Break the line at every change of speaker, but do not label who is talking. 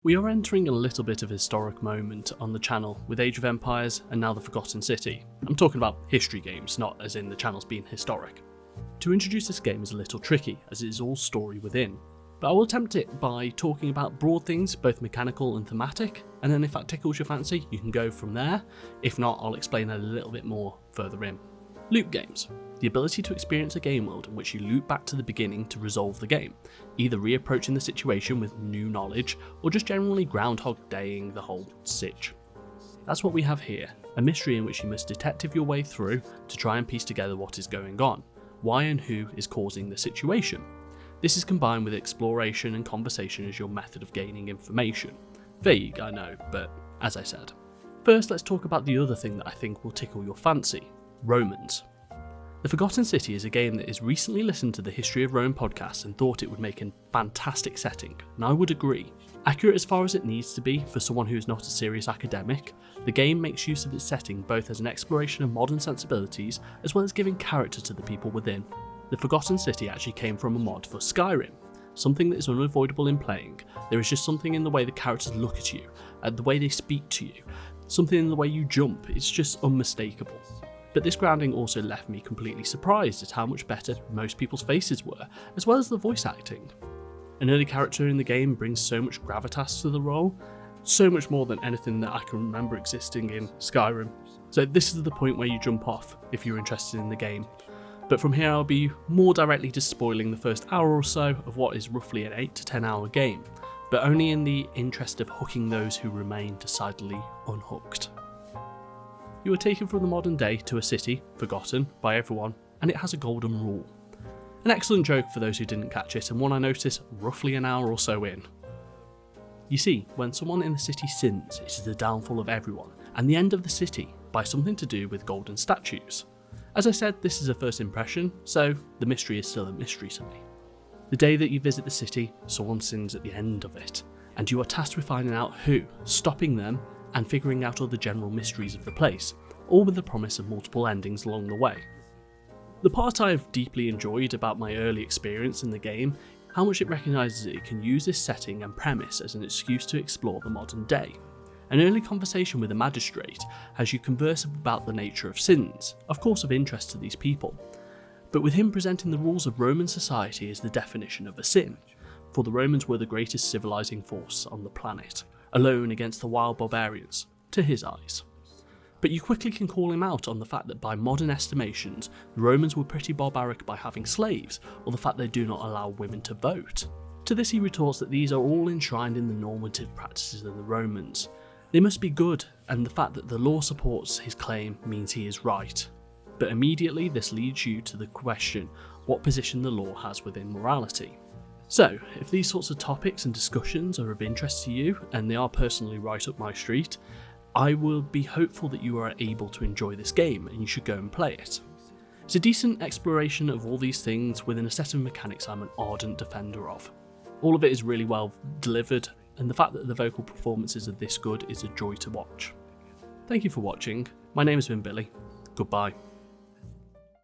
We are entering a little bit of a historic moment on the channel with Age of Empires and now The Forgotten City. I'm talking about history games, not as in the channel's being historic. To introduce this game is a little tricky, as it is all story within, but I will attempt it by talking about broad things, both mechanical and thematic, and then if that tickles your fancy, you can go from there. If not, I'll explain a little bit more further in. Loop games. The ability to experience a game world in which you loop back to the beginning to resolve the game, either reapproaching the situation with new knowledge, or just generally Groundhog Daying the whole sitch. That's what we have here, a mystery in which you must detective your way through to try and piece together what is going on, why and who is causing the situation. This is combined with exploration and conversation as your method of gaining information. Vague, I know, but as I said. First, let's talk about the other thing that I think will tickle your fancy, Romans. The Forgotten City is a game that has recently listened to the History of Rome podcast and thought it would make a fantastic setting, and I would agree. Accurate as far as it needs to be for someone who is not a serious academic, the game makes use of its setting both as an exploration of modern sensibilities as well as giving character to the people within. The Forgotten City actually came from a mod for Skyrim, something that is unavoidable in playing. There is just something in the way the characters look at you, and the way they speak to you, something in the way you jump, it's just unmistakable. But this grounding also left me completely surprised at how much better most people's faces were, as well as the voice acting. An early character in the game brings so much gravitas to the role, so much more than anything that I can remember existing in Skyrim. So this is the point where you jump off if you're interested in the game. But from here I'll be more directly just spoiling the first hour or so of what is roughly an 8 to 10 hour game, but only in the interest of hooking those who remain decidedly unhooked. You are taken from the modern day to a city, forgotten by everyone, and it has a golden rule. An excellent joke for those who didn't catch it, and one I noticed roughly an hour or so in. You see, when someone in the city sins, it is the downfall of everyone, and the end of the city, by something to do with golden statues. As I said, this is a first impression, so the mystery is still a mystery to me. The day that you visit the city, someone sins at the end of it, and you are tasked with finding out who, stopping them, and figuring out all the general mysteries of the place, all with the promise of multiple endings along the way. The part I have deeply enjoyed about my early experience in the game, how much it recognises that it can use this setting and premise as an excuse to explore the modern day. An early conversation with a magistrate has you converse about the nature of sins, of course of interest to these people, but with him presenting the rules of Roman society as the definition of a sin, for the Romans were the greatest civilising force on the planet, alone against the wild barbarians, to his eyes. But you quickly can call him out on the fact that by modern estimations, the Romans were pretty barbaric by having slaves, or the fact they do not allow women to vote. To this he retorts that these are all enshrined in the normative practices of the Romans. They must be good, and the fact that the law supports his claim means he is right. But immediately this leads you to the question, what position the law has within morality. So, if these sorts of topics and discussions are of interest to you, and they are personally right up my street, I will be hopeful that you are able to enjoy this game and you should go and play it. It's a decent exploration of all these things within a set of mechanics I'm an ardent defender of. All of it is really well delivered, and the fact that the vocal performances are this good is a joy to watch. Thank you for watching, my name has been Billy, goodbye.